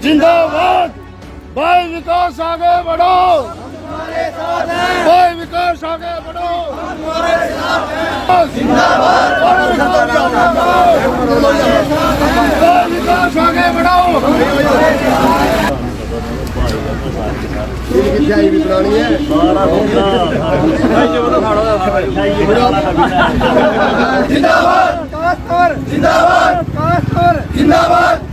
जिंदाबाद। भाई विकास आगे बढ़ो, भाई विकास आगे बढ़ो, जिंदाबाद। भाई विकास आगे बढ़ो। भी पुरानी है जिंदाबाद, जिंदाबाद, जिंदाबाद।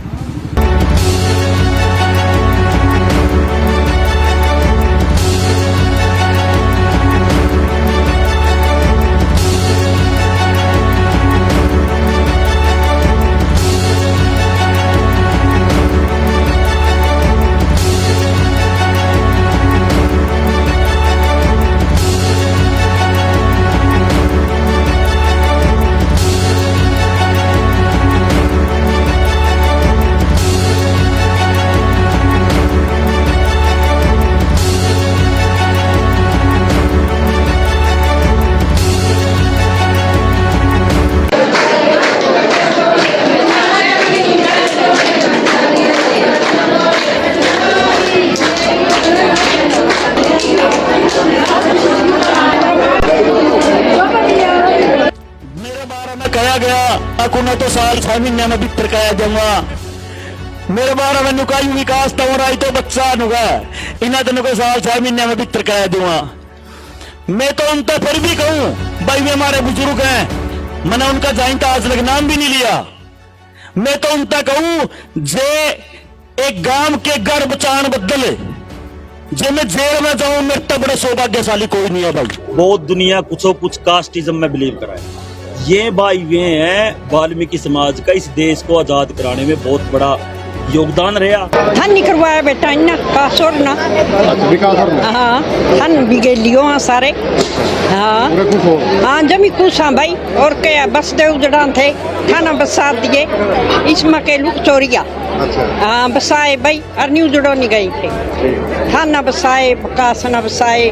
कहा गया कुना तो साल 6 महीने में भीतर कहा जाऊंगा मेरे बारे में नुकाई विकास तो राई तो बच्चा नुगा इन्हें तो को साल 6 महीने में भीतर कहा दूंगा। मैं तो उनका फिर भी कहूं भाई वे हमारे बुजुर्ग हैं, मैंने उनका जाइंता आज लग नाम भी नहीं लिया। मैं तो उनका कहूं जे एक गांव के घर बचान बदल जे मैं जेल में जाऊं मेरे तो बड़े सौभाग्यशाली कोई नहीं है भाई। बहुत दुनिया कुछ कास्टिज्म में बिलीव कराए। ये भाई वे हैं वाल्मीकि समाज का इस देश को आजाद कराने में बहुत बड़ा योगदान रहा। थान नहीं करवाया बेटा इन्ना कासोर ना हाँ थान बिगेलियो हाँ सारे हाँ जमी खुश हाँ भाई और क्या बस दे उजड़ा थे थाना बसा दिए इसमें के लुक चोरिया हाँ बसाए भाई और न्यू जुड़ो नहीं गई थे थाना बसाए कासना बसाए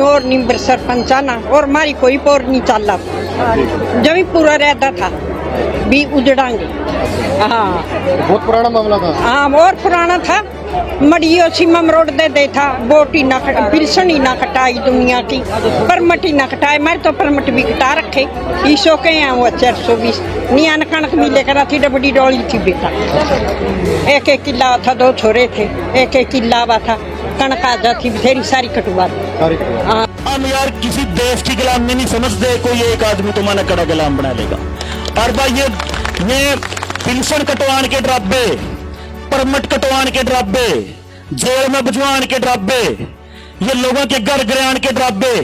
और निम्बर सरपंचाना और मारी कोई पोर नहीं चल रहा जमी पूरा रहता था भी उजड़ांगे। हाँ बहुत पुराना मामला था। हाँ और पुराना था। मड़ियो सीमम रोड दे था बोटी ना पिलसन ही ना कटाई दुनिया की परमट ही ना कटाए मैं तो परमट भी कटा रखे ईसो के हैं वो 420 नियान कणक मिले करा थी डबड़ी डोली थी बेटा एक एक किला था 2 छोरे थे एक एक किला हुआ था कणक आ जाती बथेरी सारी कटुआ। हम यार किसी देश की गुलामी नहीं समझते कोई एक आदमी तो माना कड़ा गुलाम बना लेगा। और भाई ये पेंशन कटवान के ड्राबे परमट कटवान के ड्राबे जेल में भिजवान के ड्राबे ये लोगों के घर गिरान के ड्राबे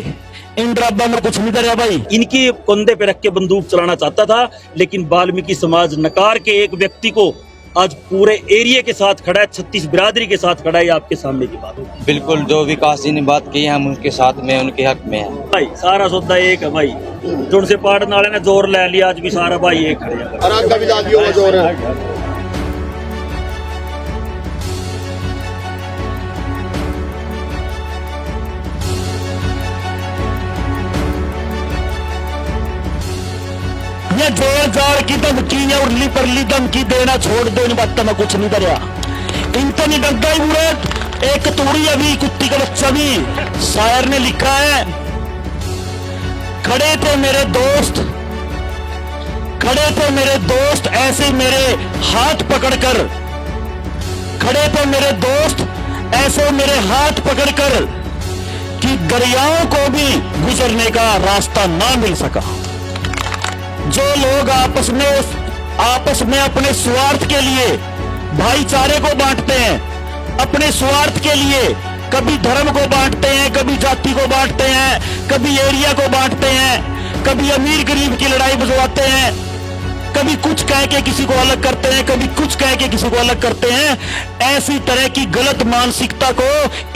इन ड्राबा में कुछ नहीं करा भाई। इनकी कंधे पे रख के बंदूक चलाना चाहता था लेकिन वाल्मीकि समाज नकार के एक व्यक्ति को आज पूरे एरिया के साथ खड़ा है 36 बिरादरी के साथ खड़ा है। आपके सामने की बात बिल्कुल जो विकास जी ने बात की हम उनके साथ में उनके हक में है भाई। सारा सौदा एक है भाई जुड़ से पाड़ने वाले ने जोर ले लिया आज भी सारा भाई एक खड़े हैं। ये जोर जोर की धमकी या उर्ली परली धमकी देना छोड़ दो इन बातों में कुछ नहीं करा। इनको नहीं डरता ही बुरे एक तूड़ी अभी कुत्ती का बच्चा भी शायर ने लिखा है खड़े थे मेरे दोस्त ऐसे मेरे हाथ पकड़कर खड़े थे मेरे दोस्त ऐसे मेरे हाथ पकड़कर कि दरियाओं को भी गुजरने का रास्ता ना मिल सका। जो लोग आपस में अपने स्वार्थ के लिए भाईचारे को बांटते हैं अपने स्वार्थ के लिए कभी धर्म को बांटते हैं कभी जाति को बांटते हैं कभी एरिया को बांटते हैं कभी अमीर गरीब की लड़ाई बुझवाते हैं कभी कुछ कह के किसी को अलग करते हैं कभी कुछ कह के किसी को अलग करते हैं। ऐसी तरह की गलत मानसिकता को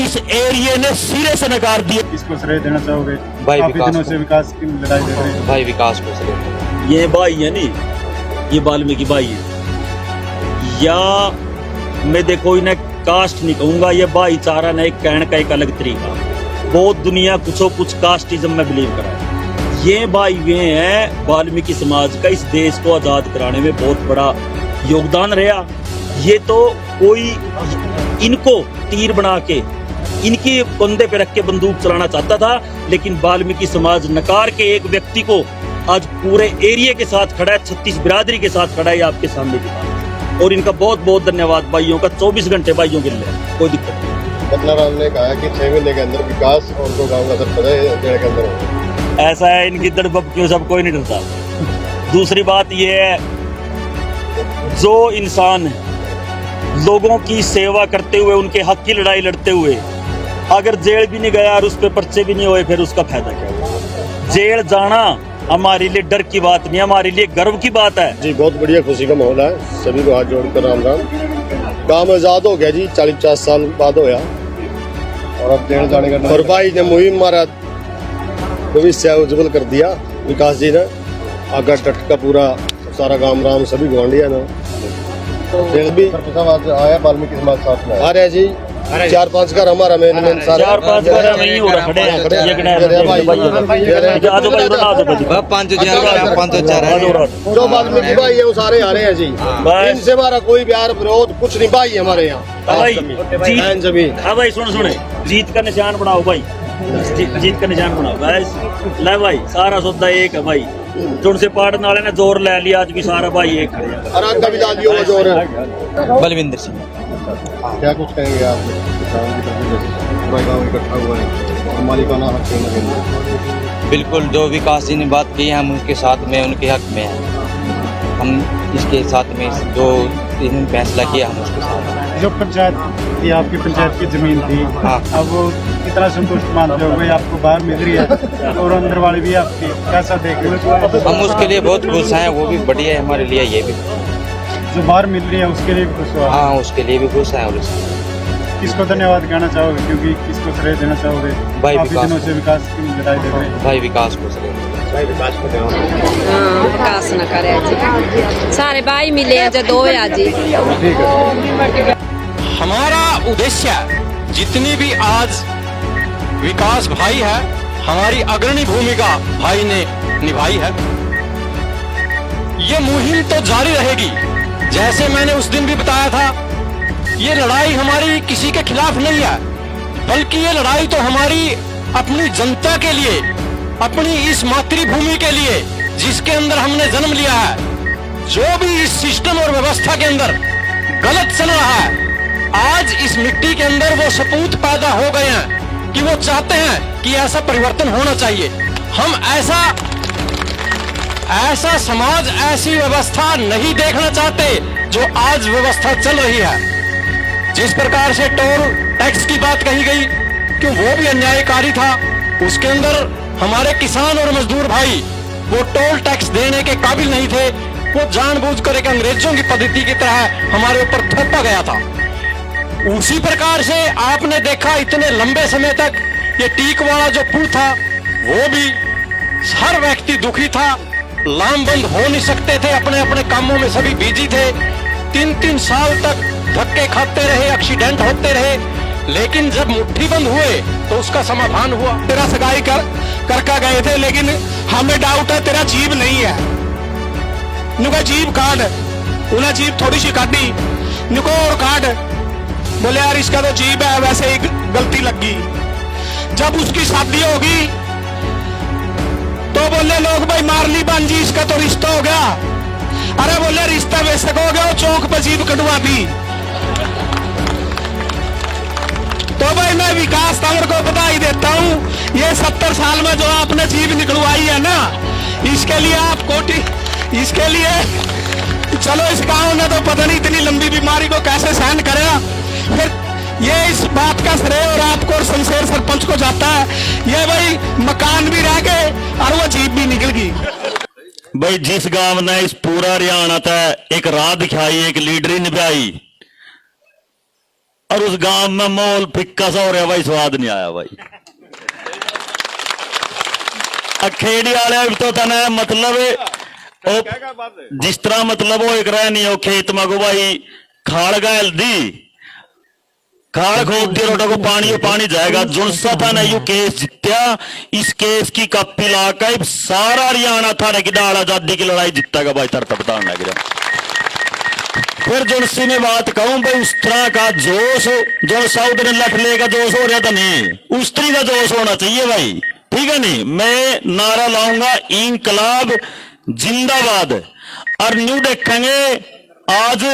इस एरिया ने सिरे से नकार दिया। इसको श्रेय देना चाहोगे भाई काफी दिनों से विकास की लड़ाई लड़ रहे हैं भाई विकास को श्रेय। ये भाई है नहीं ये वाल्मीकि भाई है या मैं देखो इन्हें कास्ट नहीं कहूंगा ये भाईचारा ने एक कहने का एक अलग तरीका। बहुत दुनिया कुछ कास्टिज्म में बिलीव करा है। ये भाई वे हैं वाल्मीकि समाज का इस देश को आजाद कराने में बहुत बड़ा योगदान रहा। ये तो कोई इनको तीर बना के इनके कंधे पे रख के बंदूक चलाना चाहता था, लेकिन वाल्मीकि समाज नकार के एक व्यक्ति को आज पूरे एरिया के साथ खड़ा है, 36 बिरादरी के साथ खड़ा है आपके सामने की बात। और इनका बहुत बहुत धन्यवाद भाइयों का, 24 घंटे भाइयों के लिए, कोई दिक्कत नहीं। पटना राम ने कहा कि 6 महीने के अंदर विकास और उनको गाँव का सरपंच डेढ़ के अंदर होगा। ऐसा है, इनकी दड़बक्कियों सब कोई नहीं डरता। दूसरी बात यह है, जो इंसान लोगों की सेवा करते हुए, उनके हक की लड़ाई लड़ते हुए अगर जेल भी नहीं गया और उस पर पर्चे भी नहीं हुए, फिर उसका फायदा क्या हुआ? जेल जाना हमारे लिए डर की बात नहीं, हमारे लिए गर्व की बात है। जी बहुत बढ़िया खुशी का माहौल है, सभी को हाथ जोड़कर राम राम। काम आजाद हो गया जी, 40-50 साल बाद होया, और अब जेल जाने का और भाई ने मुहिम हमारा भविष्य उज्जवल कर दिया। विकास जी ने आगा तट का पूरा सारा गांव राम सभी गवांडिया ने जेल भी आया, वाल्मीकि समाज साथ में आ रहा है जी। 4-5 घर हमारा मेन सारा 4-5 घर हम यहीं हो रहा खड़े हैं, ये कितना है भाई, आजो भाई बना दो भाई, 5,000 जो वाल्मीकि भाई है वो सारे आ रहे हैं जी। इनसे हमारा कोई प्यार विरोध कुछ नहीं भाई हमारे यहाँ भाई। जीत हाँ भाई सुने, जीत का निशान बनाओ भाई, जीत का निशान बनाओ गाइस। ले भाई, सारा सौदा एक है भाई, जो उनसे पाड़ने वाले ने जोर ले लिया, आज भी सारा भाई एक खड़े हैं। और आगे भी ला दियो वो जोर है। बलविंदर सिंह। क्या कुछ कहेंगे आप किसान की तरफ से पूरा गाँव इकट्ठा हुआ है, मालिकाना हक कहीं ना कहीं? बिल्कुल, जो विकास जी ने बात की है हम उनके साथ में, उनके हक में हैं। हम इसके साथ में जो इन्होंने फैसला किया हम उसके साथ हैं। जो पंचायत थी, आपकी पंचायत की जमीन थी, हाँ। अब वो कितना संतुष्ट मानते हो? आपको बाहर मिल रही है और अंदर वाली भी आपकी कैसा देख रहे हो? हम उसके लिए बहुत खुश हैं, वो भी बढ़िया है हमारे लिए। ये भी जो बाहर मिल रही है उसके लिए भी खुश हो? हाँ, उसके लिए भी खुश हैं। और किसको धन्यवाद कहना चाहोगे, क्योंकि किसको श्रेय देना चाहोगे? भाई काफी विकास। दिनों से विकास की लड़ाई दे रहे हैं। भाई विकास खुश रहे। हाँ, विकास न करे जी, सारे भाई मिले हैं जो दो है जी। हमारा उद्देश्य जितनी भी आज विकास भाई है, हमारी अग्रणी भूमिका भाई ने निभाई है। ये मुहिम तो जारी रहेगी, जैसे मैंने उस दिन भी बताया था। ये लड़ाई हमारी किसी के खिलाफ नहीं है, बल्कि ये लड़ाई तो हमारी अपनी जनता के लिए, अपनी इस मातृभूमि के लिए जिसके अंदर हमने जन्म लिया है। जो भी इस सिस्टम और व्यवस्था के अंदर गलत चल रहा है, आज इस मिट्टी के अंदर वो सपूत पैदा हो गए हैं कि वो चाहते हैं कि ऐसा परिवर्तन होना चाहिए। हम ऐसा समाज, ऐसी व्यवस्था नहीं देखना चाहते जो आज व्यवस्था चल रही है। जिस प्रकार से टोल टैक्स की बात कही गई कि वो भी अन्यायकारी था, उसके अंदर हमारे किसान और मजदूर भाई वो टोल टैक्स देने के काबिल नहीं थे। वो जानबूझकर एक अंग्रेजों की पद्धति की तरह हमारे ऊपर थोपा गया था। उसी प्रकार से आपने देखा इतने लंबे समय तक ये टीक वाला जो पुल था, वो भी हर व्यक्ति दुखी था, लामबंद हो नहीं सकते थे, अपने अपने कामों में सभी बिजी थे। 3-3 साल तक धक्के खाते रहे, एक्सीडेंट होते रहे, लेकिन जब मुट्ठी बंद हुए तो उसका समाधान हुआ। तेरा सगाई करके गए थे, लेकिन हमें डाउट है तेरा जीभ नहीं है। नुका जीभ काट, उन्हें जीभ थोड़ी सी काटी, नुको और काट। बोले यार इसका तो जीभ है, वैसे ही गलती लगी। जब उसकी शादी होगी तो बोले लोग भाई मार ली बांजी, इसका तो रिश्ता हो गया। अरे बोले रिश्ता वैसे हो गया, चौक पर जीभ कटवा दी। तो भाई मैं विकास तंवर को बधाई देता हूँ। ये 70 साल में जो आपने जीभ निकलवाई है ना, इसके लिए आप कोटि, इसके लिए चलो इस गांव ने तो पता नहीं इतनी लंबी बीमारी को कैसे सहन करेगा। फिर ये इस बात का श्रेय और आपको और शमशेर सरपंच को जाता है। ये भाई मकान भी रह गए और वो जीभ भी निकल गई। भाई जिस गांव ने इस पूरा हरियाणा तक एक राह दिखाई, एक लीडरी निभाई, और उस गांव में माहौल फिक्का सा हो रहा भाई, स्वाद नहीं आया भाई। अखेड़ी वाले तो तने मतलब जिस तरह मतलब वो एक रह नहीं हो खेत में को भाई खाड़ गैल दी, खाड़ खोद दी, रोटा को पानी जाएगा। जुनसा था ना यू केस जीत्या, इस केस की कप्पी लाकर सारा हरियाणा थाने की दाल आजादी की लड़ाई जीतेगा भाई। तरता बताना गिरा फिर जुड़सी में बात कहूं भाई, उस तरह का जोश जो साउथ ने लठले का जोश हो रहा था नहीं, उस तरह का जोश होना चाहिए भाई, ठीक है नहीं। मैं नारा लाऊंगा इंकलाब जिंदाबाद। और न्यू देखेंगे आज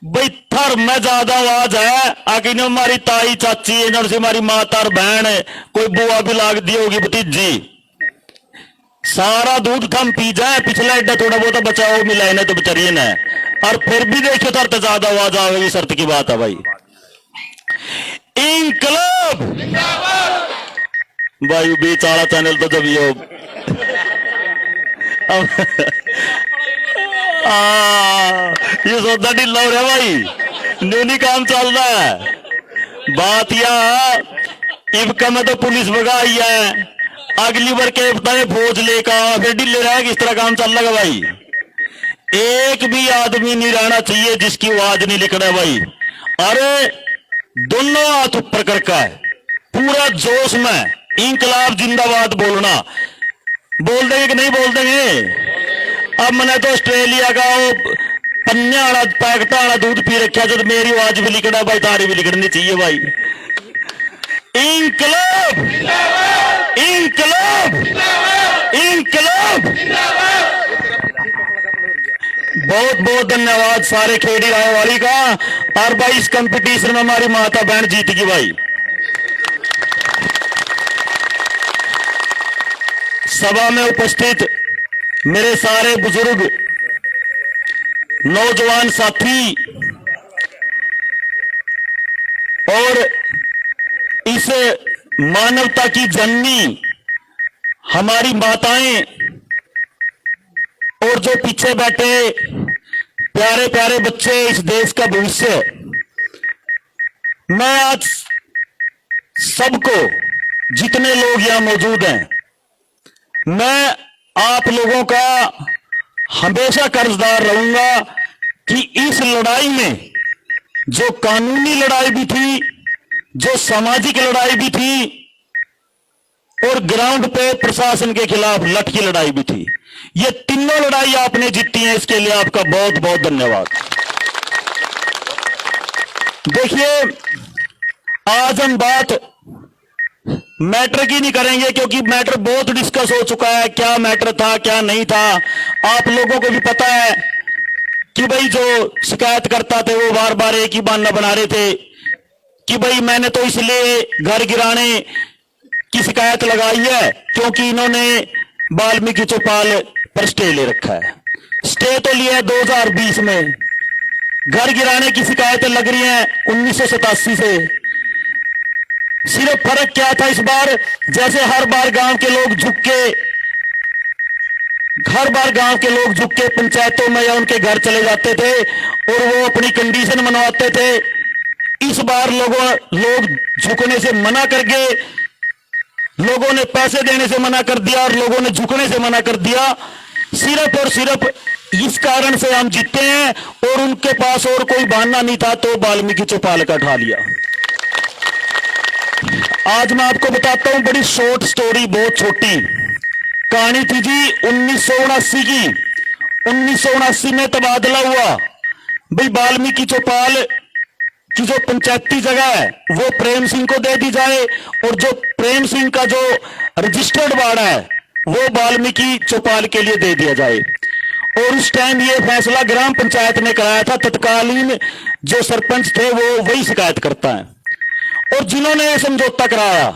भाई थर में ज्यादा आवाज है आगे ने हमारी ताई चाची है, से हमारी माता और बहन है, कोई बुआ भी लाग दी होगी भतीजी, सारा दूध कम पी जाए, पिछला एड्डा थोड़ा बहुत बचाओ मिला है तो बेचारी ने, और फिर भी देखियो थर तो ज्यादा आवाज आवेगी, शर्त की बात है भाई। इंकलाब भाई बेचारा चैनल तो जब ये सौदा ढीला हो रहा है भाई, न्यूनी काम चल रहा है। बात यह इबका में तो पुलिस भगाई है, अगली बार के बताए फौज लेकर फिर ढीले रहे, किस तरह काम चल रहा है भाई। एक भी आदमी नहीं रहना चाहिए जिसकी आवाज नहीं लिखना भाई। अरे दोनों हाथ ऊपर करका है, पूरा जोश में इंकलाब जिंदाबाद बोलना। बोल देंगे कि नहीं बोल देंगे? अब मैंने तो ऑस्ट्रेलिया का वो पन्ने वाला पैकेटा वाला दूध पी रखा, तो मेरी आवाज भी लिखना भाई, तारी भी लिखनी चाहिए भाई। इंकलाब इंकलाब इंकलाब। बहुत बहुत धन्यवाद सारे खेड़ी राय वाली का। और भाई इस कंपटीशन में हमारी माता बहन जीत गई भाई। सभा में उपस्थित मेरे सारे बुजुर्ग नौजवान साथी और इस मानवता की जननी हमारी माताएं और जो पीछे बैठे प्यारे प्यारे बच्चे, इस देश का भविष्य, मैं आज सबको, जितने लोग यहां मौजूद हैं, मैं आप लोगों का हमेशा कर्जदार रहूंगा कि इस लड़ाई में जो कानूनी लड़ाई भी थी, जो सामाजिक लड़ाई भी थी, और ग्राउंड पे प्रशासन के खिलाफ लठ की लड़ाई भी थी, ये तीनों लड़ाई आपने जीती है, इसके लिए आपका बहुत बहुत धन्यवाद। देखिए आज हम बात मैटर की नहीं करेंगे, क्योंकि मैटर बहुत डिस्कस हो चुका है, क्या मैटर था क्या नहीं था। आप लोगों को भी पता है कि भाई जो शिकायत करता थे वो बार बार एक ही बहाना बना रहे थे कि भाई मैंने तो इसलिए घर गिराने की शिकायत लगाई है क्योंकि इन्होंने वाल्मीकि चौपाल पर स्टे ले रखा है। स्टे तो लिया है 2020 में, घर गिराने की शिकायतें लग रही हैं 1987 से। सिर्फ फर्क क्या था इस बार, जैसे हर बार गांव के लोग झुक के पंचायतों में या उनके घर चले जाते थे और वो अपनी कंडीशन मनवाते थे, इस बार लोग झुकने से मना कर गए, लोगों ने पैसे देने से मना कर दिया और लोगों ने झुकने से मना कर दिया। सिर्फ और सिर्फ इस कारण से हम जीते हैं, और उनके पास और कोई बहाना नहीं था तो वाल्मीकि चौपाल का उठा लिया। आज मैं आपको बताता हूं बड़ी शॉर्ट स्टोरी, बहुत छोटी कहानी थी जी 1979 की। 1979 में तबादला हुआ भाई, वाल्मीकि चौपाल की जो पंचायती जगह है वो प्रेम सिंह को दे दी जाए, और जो प्रेम सिंह का जो रजिस्टर्ड वार्ड है वो वाल्मीकि चौपाल के लिए दे दिया जाए। और उस टाइम ये फैसला ग्राम पंचायत ने कराया था, तत्कालीन जो सरपंच थे वो वही शिकायत करता है। और जिन्होंने ये समझौता कराया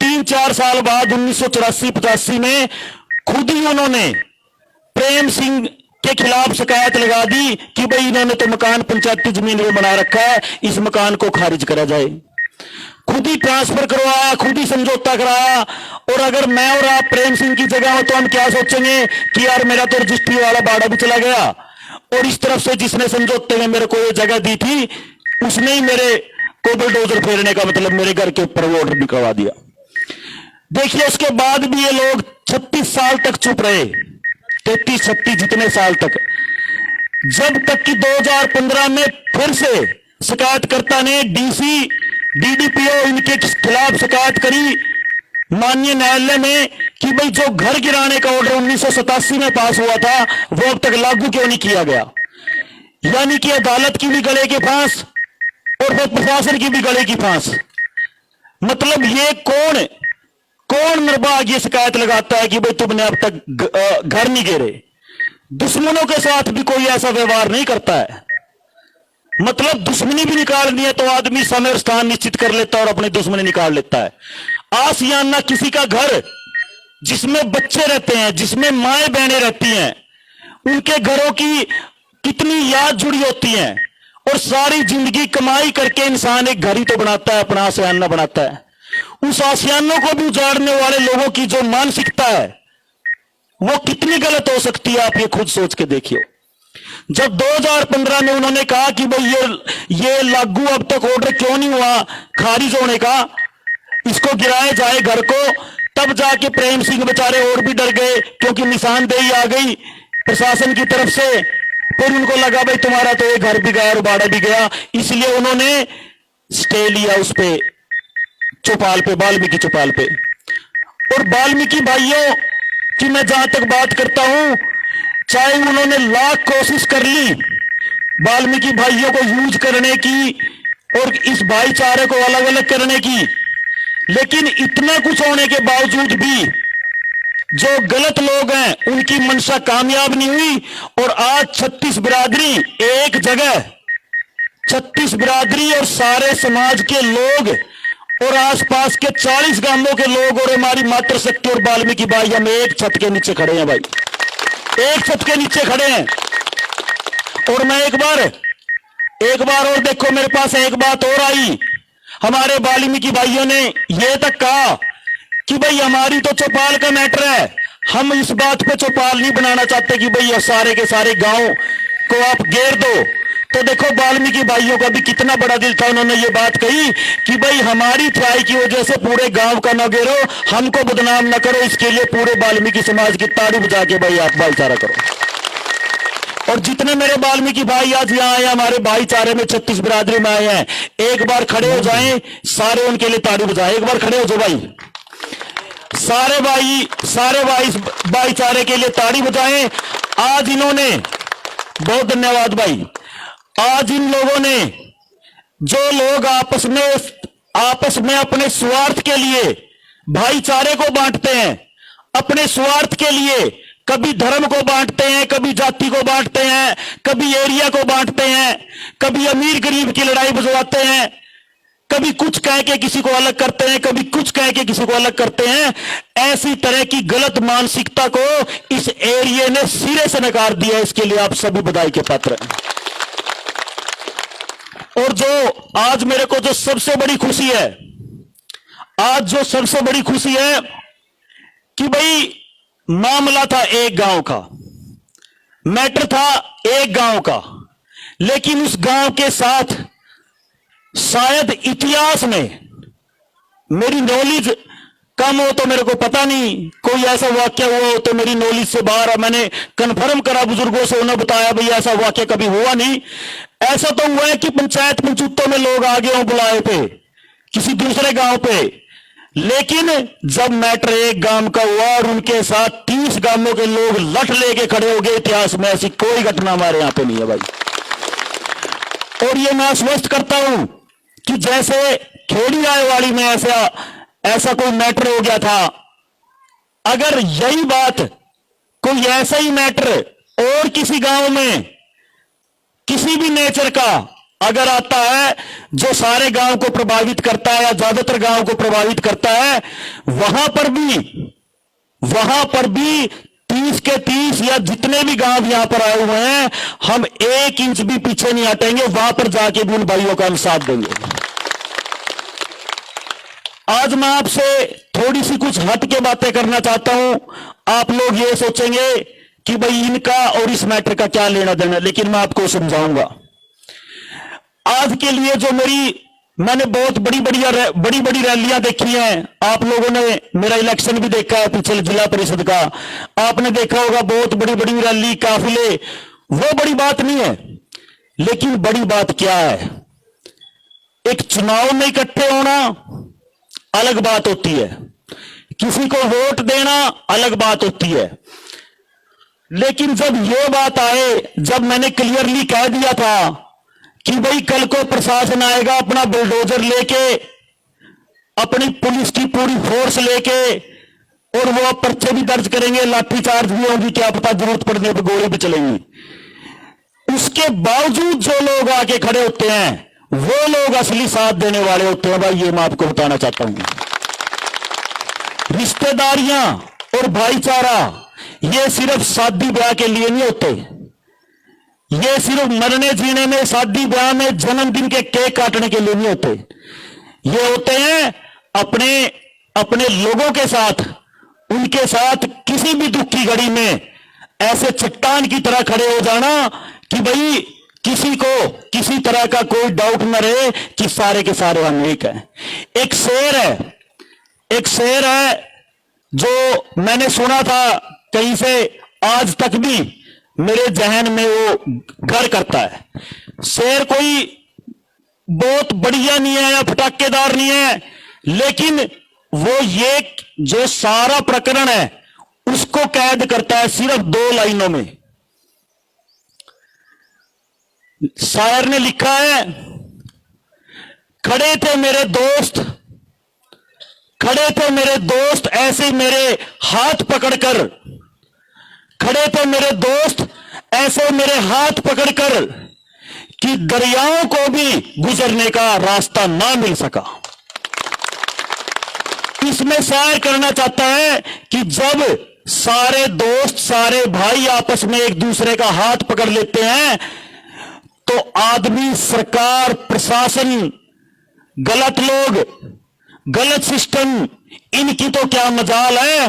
3-4 साल बाद 1984-85 में खुद ही उन्होंने प्रेम सिंह के खिलाफ शिकायत लगा दी कि भाई इन्होंने तो मकान पंचायती जमीन में बना रखा है, इस मकान को खारिज करा जाए। खुद ही ट्रांसफर करवाया, खुद ही समझौता कराया। और अगर मैं और आप प्रेम सिंह की जगह हो तो हम क्या सोचेंगे कि यार मेरा तो रजिस्ट्री वाला बाड़ा भी चला गया, और इस तरफ से जिसने समझौते में मेरे को ये जगह दी थी उसने ही मेरे को बुलडोजर फेरने का मतलब मेरे घर के ऊपर वो ऑर्डर भी करवा दिया। देखिए उसके बाद भी ये लोग 36 साल तक चुप रहे, 33-36 जितने साल तक, जब तक कि 2015 में फिर से शिकायतकर्ता ने डीसी डीडीपीओ इनके खिलाफ शिकायत करी माननीय न्यायालय में कि भाई जो घर गिराने का ऑर्डर 1987 में पास हुआ था वो अब तक लागू क्यों नहीं किया गया। यानी कि अदालत की भी गले की फांस और फिर प्रशासन की भी गले की फांस। मतलब ये कौन निर्बाग ये शिकायत लगाता है कि भाई तुमने अब तक घर नहीं घेरे। दुश्मनों के साथ भी कोई ऐसा व्यवहार नहीं करता है। मतलब दुश्मनी भी निकालनी है तो आदमी समय और स्थान निश्चित कर लेता है और अपनी दुश्मनी निकाल लेता है। आसियाना किसी का घर जिसमें बच्चे रहते हैं, जिसमें माएं बहनें रहती हैं, उनके घरों की कितनी याद जुड़ी होती है और सारी जिंदगी कमाई करके इंसान एक घर ही तो बनाता है, अपना आसियाना बनाता है। उस आसियानों को भी उजाड़ने वाले लोगों की जो मानसिकता है वो कितनी गलत हो सकती है, आप ये खुद सोच के देखिए। जब 2015 में उन्होंने कहा कि भाई ये लागू अब तक ऑर्डर क्यों नहीं हुआ खारिज होने का, इसको गिराया जाए घर को, तब जाके प्रेम सिंह बेचारे और भी डर गए क्योंकि निशानदेही आ गई प्रशासन की तरफ से। फिर उनको लगा भाई तुम्हारा तो ये घर भी गया और बाड़ा भी गया, इसलिए उन्होंने स्टे लिया उस पे चौपाल पे, वाल्मीकि चौपाल पे। और वाल्मीकि भाइयों की मैं जहां तक बात करता हूं, चाहे उन्होंने लाख कोशिश कर ली वाल्मीकि भाइयों को यूज करने की और इस भाईचारे को अलग अलग करने की, लेकिन इतना कुछ होने के बावजूद भी जो गलत लोग हैं उनकी मंशा कामयाब नहीं हुई। और आज 36 बिरादरी एक जगह, 36 बिरादरी और सारे समाज के लोग और आसपास के 40 गांवों के लोग और हमारी मातृशक्ति और वाल्मीकि भाई हम एक छत के नीचे खड़े हैं भाई, एक छत के नीचे खड़े हैं। और मैं एक बार और देखो, मेरे पास एक बात और आई। हमारे वाल्मीकि भाइयों ने यह तक कहा कि भाई हमारी तो चौपाल का मैटर है, हम इस बात पे चौपाल नहीं बनाना चाहते कि भाई सारे के सारे गांव को आप घेर दो। तो देखो वाल्मीकि भाइयों का भी कितना बड़ा दिल था, उन्होंने ये बात कही कि भाई हमारी त्राई की वजह से पूरे गांव का न घेरो, हमको बदनाम न करो, इसके लिए पूरे वाल्मीकि समाज की ताड़ी बजा के भाई आप भाईचारा करो। और जितने मेरे वाल्मीकि भाई आज यहाँ आए, हमारे भाईचारे में 36 बिरादरी में आए हैं, एक बार खड़े हो जाएं, सारे उनके लिए ताड़ी बजाएं। एक बार खड़े हो जाओ भाई, सारे भाई भाईचारे के लिए ताड़ी बजाएं। आज इन्होंने, बहुत धन्यवाद भाई, आज इन लोगों ने, जो लोग आपस में अपने स्वार्थ के लिए भाईचारे को बांटते हैं, अपने स्वार्थ के लिए कभी धर्म को बांटते हैं, कभी जाति को बांटते हैं, कभी एरिया को बांटते हैं, कभी अमीर गरीब की लड़ाई बुझवाते हैं, कभी कुछ कह के किसी को अलग करते हैं, कभी कुछ कह के किसी को अलग करते हैं। ऐसी तरह की गलत मानसिकता को इस एरिया ने सिरे से नकार दिया। इसके लिए आप सभी बधाई के पात्र हैं। और जो आज मेरे को जो सबसे बड़ी खुशी है, आज जो सबसे बड़ी खुशी है कि भाई मामला था एक गांव का, मैटर था एक गांव का, लेकिन उस गांव के साथ शायद इतिहास में, मेरी नॉलेज कम हो तो मेरे को पता नहीं, कोई ऐसा वाक्य हुआ हो तो मेरी नॉलेज से बाहर है, मैंने कंफर्म करा बुजुर्गों से, उन्होंने बताया भाई ऐसा वाक्य कभी हुआ नहीं। ऐसा तो हुआ है कि पंचायत पंचूतों में लोग आगे हों बुलाए थे किसी दूसरे गांव पे, लेकिन जब मैटर एक गांव का हुआ और उनके साथ 30 गांवों के लोग लठ लेके खड़े हो गए, इतिहास में ऐसी कोई घटना हमारे यहां पे नहीं है भाई। और ये मैं स्पष्ट करता हूं कि जैसे खेड़ी आयवाड़ी में ऐसा कोई मैटर हो गया था, अगर यही बात कोई ऐसा ही मैटर और किसी गांव में किसी भी नेचर का अगर आता है जो सारे गांव को प्रभावित करता है या ज्यादातर गांव को प्रभावित करता है, वहां पर भी 30 के 30 या जितने भी गांव यहां पर आए हुए हैं, हम 1 इंच भी पीछे नहीं हटेंगे, वहां पर जाके भी उन भाइयों का हम साथ देंगे। आज मैं आपसे थोड़ी सी कुछ हट के बातें करना चाहता हूं। आप लोग ये सोचेंगे कि भाई इनका और इस मैटर का क्या लेना देना, लेकिन मैं आपको समझाऊंगा। आज के लिए जो मैंने बहुत बड़ी बड़ी रैलियां देखी हैं, आप लोगों ने मेरा इलेक्शन भी देखा है पिछले जिला परिषद का, आपने देखा होगा बहुत बड़ी बड़ी रैली काफिले, वो बड़ी बात नहीं है। लेकिन बड़ी बात क्या है, एक चुनाव में इकट्ठे होना अलग बात होती है, किसी को वोट देना अलग बात होती है। लेकिन जब ये बात आए, जब मैंने क्लियरली कह दिया था कि भाई कल को प्रशासन आएगा अपना बुलडोजर लेके, अपनी पुलिस की पूरी फोर्स लेके, और वो पर्चे भी दर्ज करेंगे, लाठीचार्ज भी होगी, क्या पता जरूरत पड़ने पर गोली भी चलेंगी, उसके बावजूद जो लोग आके खड़े होते हैं वो लोग असली साथ देने वाले होते हैं। भाई ये मैं आपको बताना चाहता हूं। रिश्तेदारियां और भाईचारा ये सिर्फ शादी ब्याह के लिए नहीं होते, ये सिर्फ मरने जीने में, शादी ब्याह में, जन्मदिन के केक काटने के लिए नहीं होते। ये होते हैं अपने अपने लोगों के साथ, उनके साथ किसी भी दुख की घड़ी में ऐसे चट्टान की तरह खड़े हो जाना कि भाई किसी को किसी तरह का कोई डाउट न रहे कि सारे के सारे हम एक हैं। एक शेर है जो मैंने सुना था कहीं से, आज तक भी मेरे जहन में वो घर करता है। शेर कोई बहुत बढ़िया नहीं है या फटाकेदार नहीं है, लेकिन वो ये जो सारा प्रकरण है उसको कैद करता है सिर्फ 2 लाइनों में। शायर ने लिखा है, खड़े थे मेरे दोस्त, खड़े थे मेरे दोस्त ऐसे मेरे हाथ पकड़कर, खड़े थे मेरे दोस्त ऐसे मेरे हाथ पकड़कर कि दरियाओं को भी गुजरने का रास्ता ना मिल सका। इसमें शायर करना चाहता है कि जब सारे दोस्त, सारे भाई आपस में एक दूसरे का हाथ पकड़ लेते हैं तो आदमी, सरकार, प्रशासन, गलत लोग, गलत सिस्टम, इनकी तो क्या मजाल है,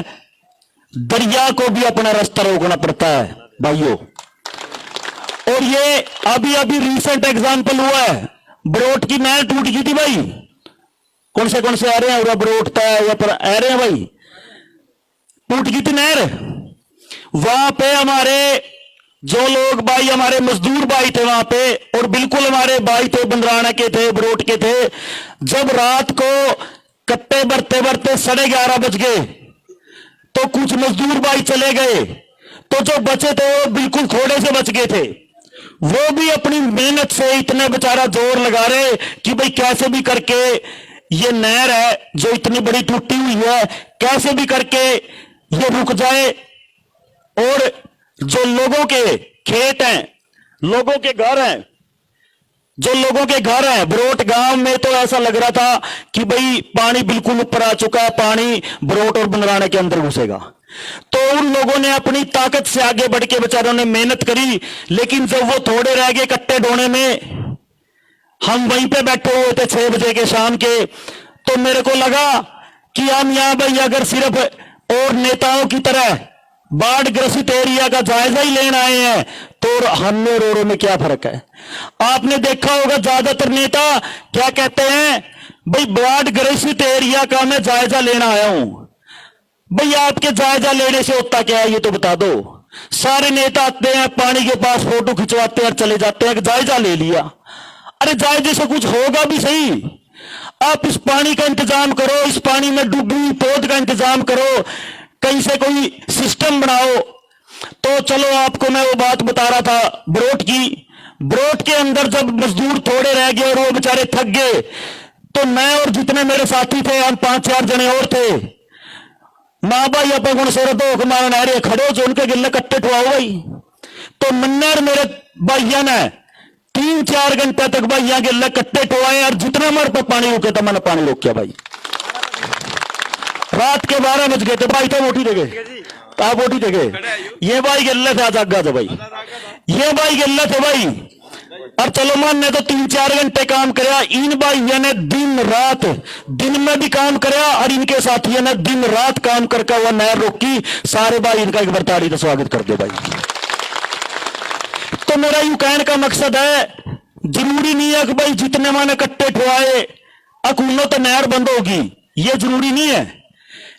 दरिया को भी अपना रास्ता रोकना पड़ता है भाइयों। और ये अभी अभी रिसेंट एग्जांपल हुआ है, बरोट की नहर टूट गई थी भाई। कौन से आ रहे हैं, बरोट था या पर आ रहे हैं भाई, टूट गई थी नहर। वहां पे हमारे जो लोग भाई, हमारे मजदूर भाई थे वहां पे, और बिल्कुल हमारे भाई थे, बंदराना के थे, बरोट के थे। जब रात को कट्टे भरते भरते 11:30 बज गए तो कुछ मजदूर भाई चले गए, तो जो बचे थे वो बिल्कुल थोड़े से बच गए थे। वो भी अपनी मेहनत से इतने बेचारा जोर लगा रहे कि भाई कैसे भी करके ये नहर है जो इतनी बड़ी टूटी हुई है, कैसे भी करके ये रुक जाए, और जो लोगों के खेत हैं, लोगों के घर हैं, जो लोगों के घर हैं बरोट गांव में, तो ऐसा लग रहा था कि भाई पानी बिल्कुल ऊपर आ चुका है, पानी बरोट और बंदराने के अंदर घुसेगा। तो उन लोगों ने अपनी ताकत से आगे बढ़ के बेचारों ने मेहनत करी, लेकिन जब वो थोड़े रह गए कट्टे ढोने में, हम वहीं पे बैठे हुए थे 6 बजे के शाम के, तो मेरे को लगा कि हम यहां भाई अगर सिर्फ और नेताओं की तरह बाढ़ ग्रसित एरिया का जायजा ही लेने आए हैं तो हमें और औरों में क्या फर्क है। आपने देखा होगा ज्यादातर नेता क्या कहते हैं, भाई बाढ़ ग्रसित एरिया का मैं जायजा लेना आया हूं। भाई आपके जायजा लेने से होता क्या है ये तो बता दो। सारे नेता आते हैं, पानी के पास फोटो खिंचवाते हैं और चले जाते हैं, जायजा ले लिया। अरे जायजे से कुछ होगा भी सही, आप इस पानी का इंतजाम करो, इस पानी में डूबी पौध का इंतजाम करो, कहीं से कोई सिस्टम बनाओ। तो चलो आपको मैं वो बात बता रहा था बरोट की, बरोट के अंदर जब मजदूर थोड़े रह गए और वो बेचारे थक गए, तो मैं और जितने मेरे साथी थे, हम 5-4 जने और थे, माँ भाई अपन को सोरत हो मार नारे खड़े हो जो उनके गिल्ले कट्टे ठुआओ भाई। तो मन्नर मेरे भाइया ने 3-4 घंटे तक भाइया गिल्ले कट्टे ठुआए, और जितना मर पर पानी रुके था मैंने पानी रोक किया भाई। रात के 12 बज गए थे भाई, तो वोटी दे गए, आप वोटी दे गए, ये भाई गिल्ले थे आजागा थे भाई, ये भाई गिल्ले थे भाई। अब चलो मान ने तो 3-4 घंटे काम कराया, इन भाइयों ने दिन रात, दिन में भी काम कराया, और इनके साथियों ने दिन रात काम करके हुआ नहर रोकी। सारे भाई इनका एक बार ताड़ी तो स्वागत कर दो भाई। तो मेरा यूं कहने का मकसद है, जरूरी नहीं है कि भाई जितने माने कट्टे ठुआए अकूनो तो नहर बंद होगी, ये जरूरी नहीं है।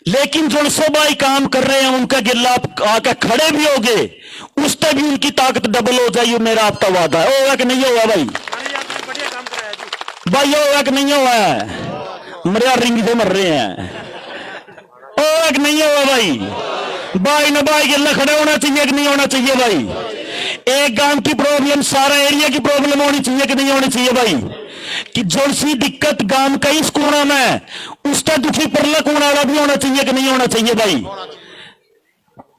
लेकिन जो सो भाई काम कर रहे हैं उनका गिल्ला आकर खड़े भी होगे, उस तक भी उनकी ताकत डबल हो जाए, मेरा आपका वादा है। होगा कि नहीं होगा भाई? भाई होगा कि नहीं हुआ है? मेरा रिंग से मर रहे हैं, होगा कि नहीं होगा भाई? भाई न भाई गिल्ला खड़ा होना चाहिए कि नहीं होना चाहिए भाई? एक गांव की प्रॉब्लम सारा एरिया की प्रॉब्लम होनी चाहिए कि नहीं होनी चाहिए भाई? कि जो सी दिक्कत गांव का इस कोना में, उसका दुखी परला कोना वाला भी होना चाहिए कि नहीं होना चाहिए भाई?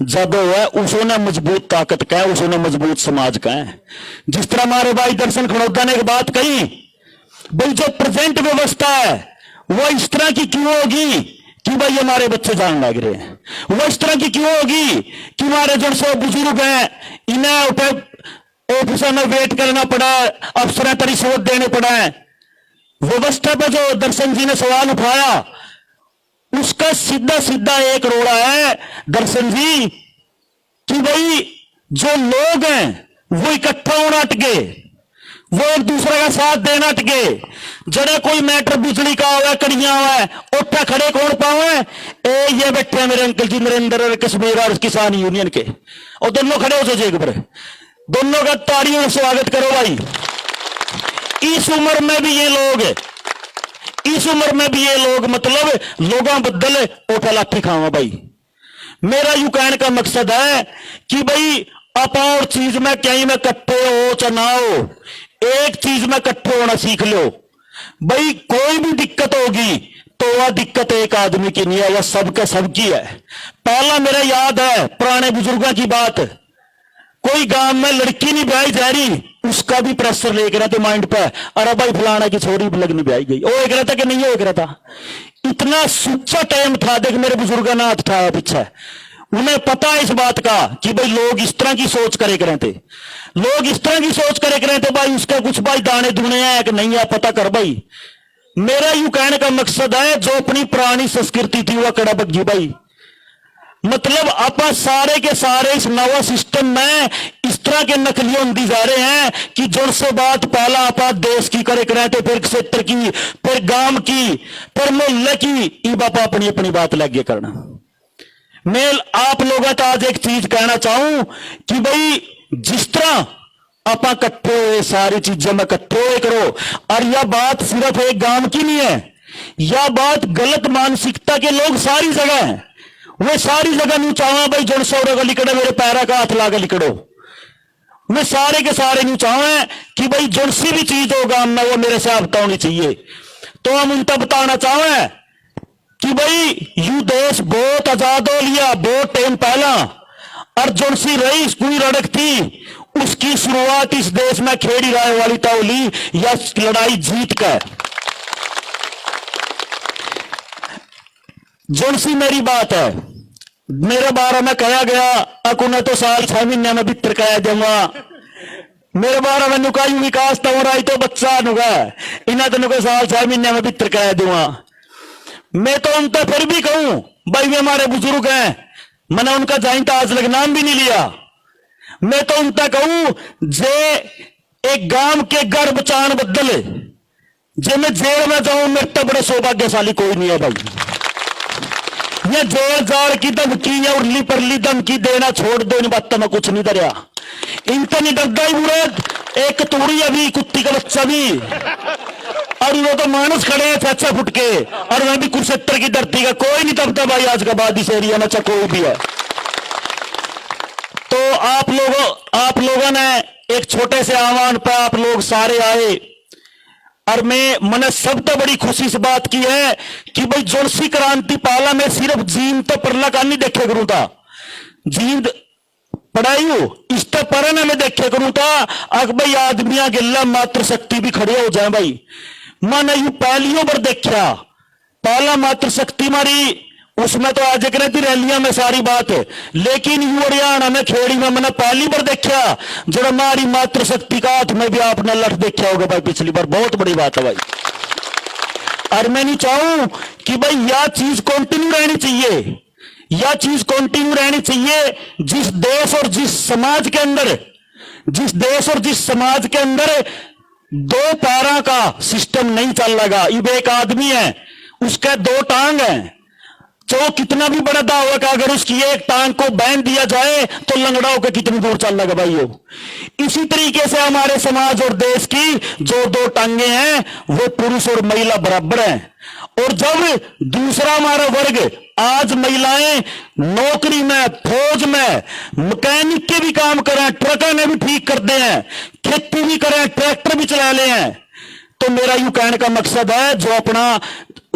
जब है उसने मजबूत ताकत का है, उसने मजबूत समाज का है। जिस तरह हमारे भाई दर्शन खड़ौदा ने एक बात कही, भाई जो प्रेजेंट व्यवस्था है वो इस तरह की क्यों होगी कि भाई हमारे बच्चे जान लग रहे हैं, वो इस तरह की क्यों होगी कि हमारे जो सौ बुजुर्ग हैं इन्हें उठे ऑफिसर में वेट करना पड़ा, अफसर का रिश्वत देने पड़ा है। व्यवस्था पर जो दर्शन जी ने सवाल उठाया उसका सीधा सीधा एक रोड़ा है दर्शन जी कि भाई जो लोग हैं वो इकट्ठा होना अटके, वो एक दूसरे का साथ देना अटके। जरा कोई मैटर बिजली का हुआ, कड़ियां हुआ, उठा खड़े कौन पावे? ये बैठे मेरे अंकल जी नरेंद्र और कश्मीर और किसान यूनियन के, और दोनों खड़े हो जाए पर, दोनों का ताड़ियों से स्वागत करो भाई। इस उम्र में भी ये लोग, इस उम्र में भी ये लोग मतलब लोगों बदल ओठा लाठी खावा भाई। मेरा यू कहने का मकसद है कि भाई आप और चीज में कहीं में इकट्ठे हो चाहे ना हो, एक चीज में इकट्ठे होना सीख लो भाई। कोई भी दिक्कत होगी तो वह दिक्कत एक आदमी की नहीं है, वह सबका सबकी है। पहला मेरा याद है पुराने बुजुर्गों की बात, कोई गांव में लड़की नहीं ब्याही जा रही, उसका भी प्रेशर लेके रहते माइंड पे, अरे भाई फलाना की छोरी लगनी ब्याही गई, वो एक रहता कि नहीं हो एक रहता। इतना सुच्चा टाइम था, देख मेरे बुजुर्गों ने हाथ उठाया पीछे, उन्हें पता है इस बात का कि भाई लोग इस तरह की सोच करे करें थे, लोग इस तरह की सोच करे करें थे भाई। उसका कुछ भाई दाने दुने हैं कि नहीं है पता कर भाई। मेरा यूं कहने का मकसद है जो अपनी पुरानी संस्कृति थी वह कड़ा बग्गी भाई। मतलब आप सारे के सारे इस नवा सिस्टम में इस तरह के नकली होती जा रहे हैं कि जो से बात पहला आप देश की करे करें थे, फिर क्षेत्र की, फिर गांव की, फिर मोहल्ले की, ई बापा अपनी अपनी बात लगे करना। मैं आप लोगों तो आज एक चीज कहना चाहूं कि भाई जिस तरह आप इकट्ठे हुए सारी चीजें में इकट्ठे हुए करो, और यह बात सिर्फ एक गांव की नहीं है, यह बात गलत मानसिकता के लोग सारी जगह हैं, वे सारी जगह नहीं चाहवा भाई जो सौरे का लिकड़े मेरे पैरा का हाथ लाकर लिकड़ो। मैं सारे के सारे नहीं चाहवा कि भाई जो सी भी चीज हो गांव में वो मेरे से हफ्ता होनी चाहिए। तो हम उनका बताना चाहवे कि भाई यू देश बहुत आजाद हो लिया बहुत टाइम पहला, और जो सी रही कोई रड़क थी उसकी शुरुआत इस देश में खेड़ी राय वाली ताउली या लड़ाई जीत कर। जो सी मेरी बात है, मेरे बारे में कहा गया अकुने तो साल 6 महीने में भीतर कह दूंगा, मेरे बारे में नुकाई विकास तो हो रहा है तो बच्चा नुका इन्हें तो नुका साल 6 महीने में भीतर कह दूंगा। मैं तो उनका फिर भी कहूं भाई वे हमारे बुजुर्ग हैं, मैंने उनका जाइन तो आज लग नाम भी नहीं लिया। मैं तो उनका कहूं जे एक गांव के घर बचान बदले जे मैं जेल में जाऊं मेरे तो बड़े सौभाग्यशाली कोई नहीं है भाई। ये जोर जार की धमकी या उर्ली परली धमकी देना छोड़ दो, इन बातों में कुछ नहीं डरिया, इनका नहीं डरता ही बुरे। एक तोड़ी अभी कुत्ती का बच्चा भी, और वो तो मानुस खड़े हैं 6 फुट के, और वह भी कुरुक्षेत्र की धरती का कोई नहीं दबता भाई आज का बाद इस एरिया में, चाहे कोई भी है। तो आप लोगों ने एक छोटे से आह्वान पर आप लोग सारे आए, और मैंने सब तो बड़ी खुशी से बात की है कि भाई जोशी क्रांति पाला में सिर्फ जीन तो परला का नहीं देखे करूं था, जीन पढ़ाई हो इस तो पर में देखे करूं था। अग भाई आदमिया गिल्ला मात्र शक्ति भी खड़े हो जाए भाई, मैंने यू पहलियों पर देखा पहला मात्र शक्ति मारी, उसमें तो आज कहती रैलियां में सारी बात है, लेकिन यू हरियाणा में खेड़ी में मैंने पहली बार देखा जो हमारी मात्र शक्ति का हाथ में भी आपने लठ देखा होगा भाई पिछली बार, बहुत बड़ी बात है भाई। और मैं नहीं चाहूं कि भाई यह चीज कंटिन्यू रहनी चाहिए, यह चीज कंटिन्यू रहनी चाहिए। जिस देश और जिस समाज के अंदर, जिस देश और जिस समाज के अंदर 2 पैरों का सिस्टम नहीं चल लगा, ये एक आदमी है उसका 2 टांग है, चाहे कितना भी बड़ा दावा का अगर उसकी एक टांग को बांध दिया जाए तो लंगड़ा होकर कितनी दूर चल लगा भाइयों। इसी तरीके से हमारे समाज और देश की जो दो टांगे हैं वो पुरुष और महिला बराबर हैं। और जब दूसरा हमारा वर्ग, आज महिलाएं नौकरी में, फौज में, मैकेनिक के भी काम करें, ट्रकों में भी ठीक करते हैं, खेती भी करें, ट्रैक्टर भी चला ले हैं, तो मेरा यूं कहने का मकसद है जो अपना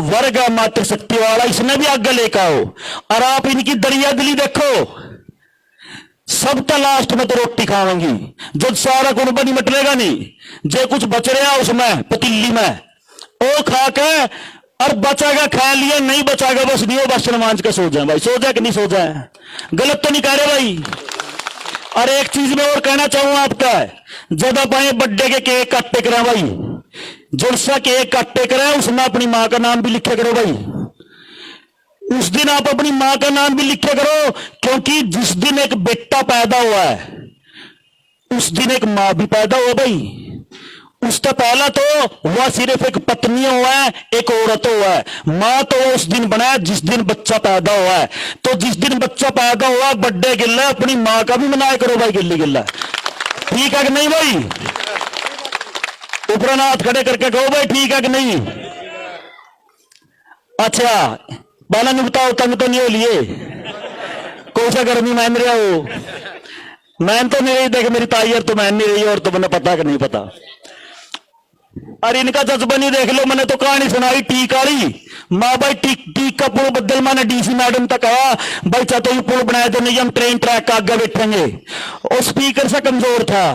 वर्ग है मातृशक्ति वाला, इसने भी आगे लेकर आओ। और आप इनकी दरिया दिली देखो, सबका लास्ट में तो रोटी खाएंगी, जो सारा कुनबा नहीं मटलेगा नहीं, जो कुछ बच रहा उसमें पतीली में वो खा के, और बचाएगा खा लिया, नहीं बचाएगा बस नहीं हो, बस मांझ के सो जाए भाई। सो जाए कि नहीं सो जाए, गलत तो नहीं कह रहे भाई। और एक चीज मैं और कहना चाहूंगा आपका, जब आप आए बर्थडे के केक काटते करें भाई, जुड़सा केक काटते करें उसमें अपनी मां का नाम भी लिखे करो भाई। उस दिन आप अपनी मां का नाम भी लिखे करो, क्योंकि जिस दिन एक बेटा पैदा हुआ है उस दिन एक मां भी पैदा हुआ भाई। उसका पहला तो वह सिर्फ एक पत्नी हुआ है, एक औरत हुआ है, मां तो उस दिन बना है जिस दिन बच्चा पैदा हुआ है। तो जिस दिन बच्चा पैदा हुआ बर्थडे गिल्ला अपनी मां का भी मनाया करो भाई, गिल्ली गिल्ला, ठीक है कि नहीं भाई? ऊपर हाथ खड़े करके कहो भाई ठीक है कि नहीं। अच्छा बाला ने बताओ, तंग तो नहीं हो लिए? कौन सा गर्मी मान रहा हो? मैन तो नहीं रही, देख मेरी ताईयर तो मान नहीं रही, और तो मैंने पता कि नहीं पता। अरे इनका जज्बा नहीं देख लो, मैंने तो कहानी सुनाई टीक वाली, माँ भाई टीक का पुल बदल, मैंने डीसी मैडम तक कहा भाई चाहते ही पुल बनाए तो नहीं हम ट्रेन ट्रैक का आगे बैठेंगे, और स्पीकर से कमजोर था।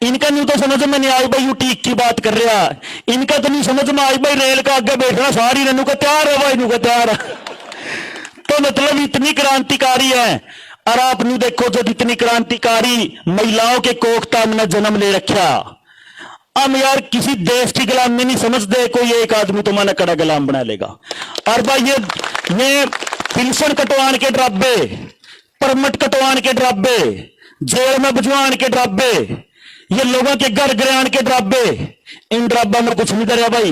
इनका नहीं तो समझ में नहीं आई भाई यू टीक की बात कर रहा, इनका तो नहीं समझ में आई भाई रेल का आगे बैठना, सारी रेनू का तैयार है भाई, नू का तैयार है। तो मतलब इतनी क्रांतिकारी है। और आप नहीं देखो जो इतनी क्रांतिकारी महिलाओं के कोखता में जन्म ले रखा, हम यार किसी देश की गुलाम में नहीं समझते, कोई एक आदमी तो माना कड़ा गुलाम बना लेगा। और भाई ये पेंशन कटवान के ड्राबे, परमिट कटवान के ड्राबे, जेल में भिजवान के ड्राबे, ये लोगों के घर गिरान के ड्राबे, इन ड्राबा में कुछ नहीं करे भाई।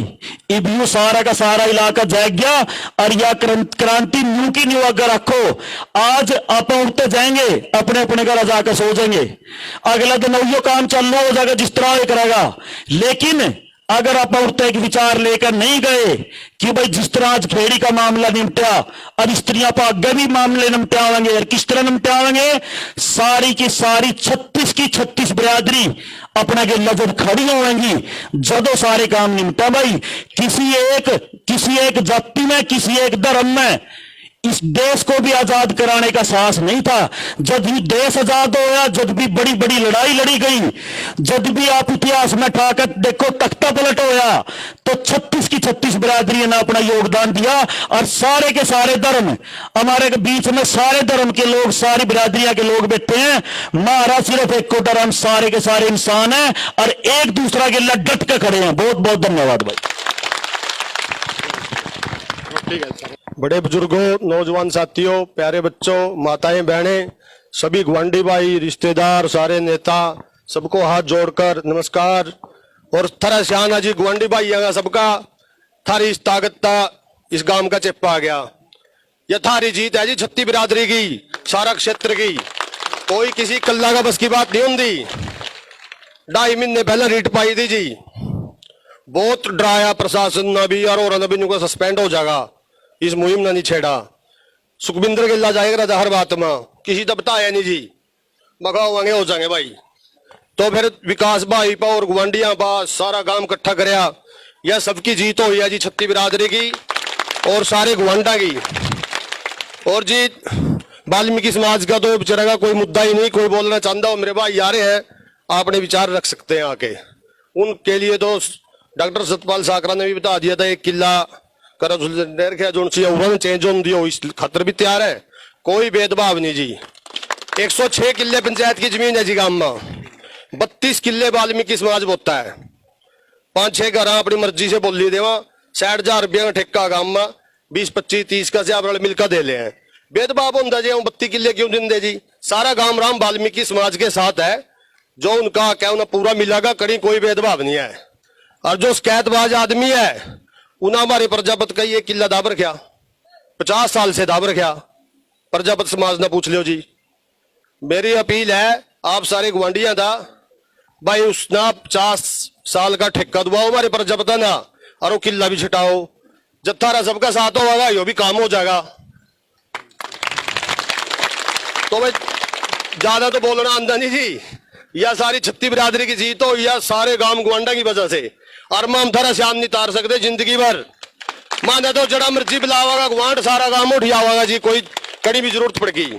इब्यू सारा का सारा इलाका जाग गया। और यह क्रांति न्यू की न्यू अगर रखो, आज आप उठते जाएंगे अपने अपने घर जाकर सो जाएंगे, अगला दिन यो काम चालू हो जाएगा जिस तरह ये करेगा। लेकिन अगर आप उठते एक विचार लेकर नहीं गए कि भाई जिस तरह आज खेड़ी का मामला निपटा, अब स्त्रियों पर आगे भी मामले निपटावेंगे, और किस तरह निपटावेंगे, सारी की सारी 36 की 36 बिरादरी अपना गिल्ला जब खड़ी होंगी, जदों सारे काम निपटा भाई। किसी एक जाति में, किसी एक धर्म में इस देश को भी आजाद कराने का साहस नहीं था। जब भी देश आजाद होया, जब भी बड़ी बड़ी लड़ाई लड़ी गई, जब भी आप इतिहास में ठाकर देखो तख्ता पलट होया, तो 36 की 36 बिरादरी ने अपना योगदान दिया। और सारे के सारे धर्म हमारे बीच में, सारे धर्म के लोग, सारी बिरादरियां के लोग बैठे हैं। हमारा सिर्फ एक को धर्म, सारे के सारे इंसान हैं और एक दूसरा के लिए डट के खड़े हैं। बहुत बहुत धन्यवाद भाई। बड़े बुजुर्गों, नौजवान साथियों, प्यारे बच्चों, माताएं बहनें, सभी गुआंढी भाई, रिश्तेदार, सारे नेता, सबको हाथ जोड़कर नमस्कार। और थारा सियाना जी गुआंढी भाई आगा सबका, थारी इस ताकत इस गांव का चेप्पा आ गया। यह थारी जीत है जी, छत्ती बिरादरी की, सारा क्षेत्र की, कोई किसी कल्ला का बस की बात नहीं होती। 2.5 महीने पहले रीट पाई थी जी, बहुत डराया प्रशासन ने भी, और नबी को सस्पेंड हो जाएगा, इस मुहिम ने नहीं छेड़ा। सुखबिंदर गिल्ला जाएगा हर बात में, किसी तो बताया नहीं जी, मगाओगे हो जाएंगे भाई। तो फिर विकास भाई पा और गुआंढिया पा सारा गांव इकट्ठा कराया। यह सबकी जीत हुई है जी, छत्ती बिरादरी की और सारे गुआंढा की। और जी वाल्मीकि समाज का तो बेचारा का कोई मुद्दा ही नहीं, कोई बोलना चाहता हो मेरे भाई यारे हैं, आपने विचार रख सकते हैं आके। उनके लिए तो डॉक्टर सतपाल साकरा ने भी बता दिया था, एक किला कर जो चेंज हो, इस खतर भी तैयार है, कोई भेदभाव नहीं जी। 106 किले पंचायत की जमीन है जी गांव में, 32 किले वाल्मीकि समाज बोता है, 5-6 घर अपनी मर्जी से बोली देवा, 60,000 रुपया का ठेका गांव में, 20-25-30 का से आप मिलकर दे ले हैं। भेदभाव होता जी, 32 किले क्यों देंगे जी? सारा गांव राम वाल्मीकि समाज के साथ है, जो उनका क्या उन्हें पूरा मिलेगा, कहीं कोई भेदभाव नहीं है। और जो शिकायतबाज आदमी है उन्हें हमारे प्रजापत का ये किला दाब रखा, 50 साल से दाब रखा। प्रजापत समाज ने पूछ लियो जी। मेरी अपील है आप सारे गुआंढियों का, भाई उसना 50 साल का ठेका दबाओ हमारे प्रजापत ना, और वो किला भी छटाओ। जब थारा सबका साथ होगा यो भी काम हो जाएगा। तो भाई ज्यादा तो बोलना आंदा नहीं जी, या सारी छत्ती बिरादरी की जीत हो या सारे गांव गुआंढा की वजह से। और हम थारा शान नहीं तार सकते जिंदगी भर। माने तो जड़ा मर्जी बुलावागा गुआंढ सारा गांव उठियावागा जी, कोई कड़ी भी जरूरत पड़ेगी।